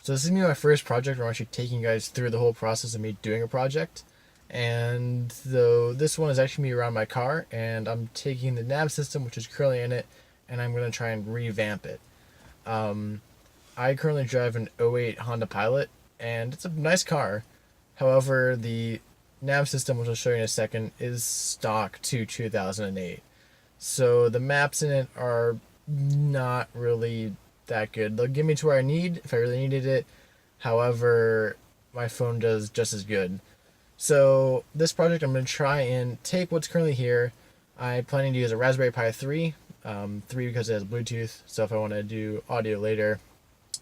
So this is gonna be my first project where I'm actually taking you guys through the whole process of me doing a project. And though this one is actually me around my car, and I'm taking the nav system, which is currently in it, and I'm gonna try and revamp it. Um, I currently drive an '08 Honda Pilot, and it's a nice car. However, the nav system, which I'll show you in a second, is stock to 2008. So the maps in it are not really that good. They'll get me to where I need if I really needed it. However, my phone does just as good. So this project, I'm going to try and take what's currently here. I'm planning to use a Raspberry Pi 3. 3 because it has Bluetooth. So if I want to do audio later,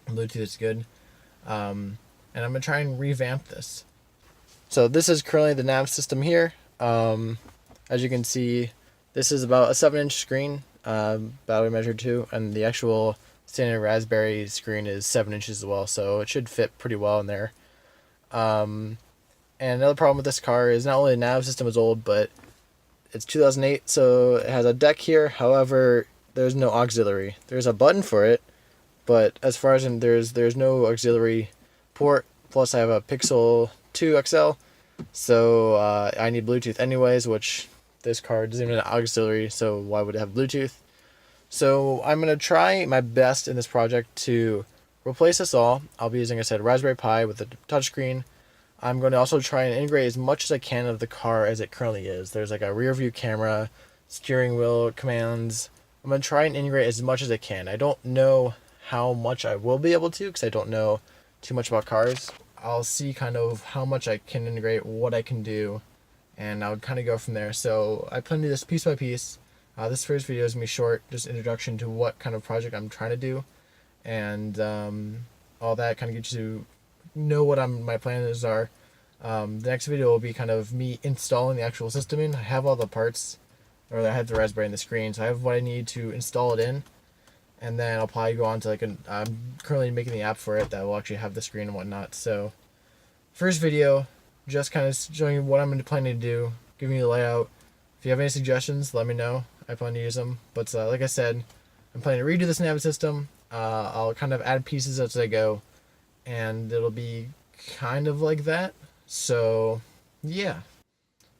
Bluetooth is good. And I'm going to try and revamp this. So this is currently the nav system here. As you can see, this is about a 7-inch screen, about we measured to, and the actual standard Raspberry screen is 7 inches as well, so it should fit pretty well in there. And another problem with this car is not only the nav system is old, but it's 2008, so it has a deck here. However, there's no auxiliary. There's a button for it, but as far as there's no auxiliary port. Plus, I have a Pixel 2 XL, so I need Bluetooth anyways, which this car doesn't even have an auxiliary, so why would it have Bluetooth? So I'm going to try my best in this project to replace this all. I'll be using, like I said, Raspberry Pi with a touchscreen. I'm going to also try and integrate as much as I can of the car as it currently is. There's like a rear view camera, steering wheel commands. I'm going to try and integrate as much as I can. I don't know how much I will be able to because I don't know too much about cars. I'll see kind of how much I can integrate, what I can do, and I would kind of go from there. So I plan to do this piece by piece. This first video is going to be short, just introduction to what kind of project I'm trying to do, and all that kind of gets you to know what my plans are. The next video will be kind of me installing the actual system in. I have all the parts, or I have the Raspberry and the screen, so I have what I need to install it in, and then I'll probably go on to I'm currently making the app for it that will actually have the screen and whatnot. So first video, just kind of showing you what I'm planning to do, giving you the layout. If you have any suggestions, let me know. I plan to use them. But like I said, I'm planning to redo this nav system. I'll kind of add pieces as I go, and it'll be kind of like that. So yeah.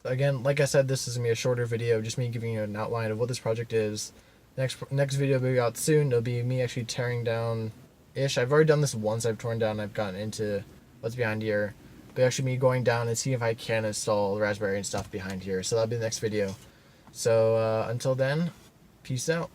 Again, like I said, this is going to be a shorter video, just me giving you an outline of what this project is. Next video will be out soon. It'll be me actually tearing down-ish. I've already done this once. I've torn down. I've gotten into what's behind here. But actually me going down and seeing if I can install the Raspberry and stuff behind here. So that'll be the next video. So until then, peace out.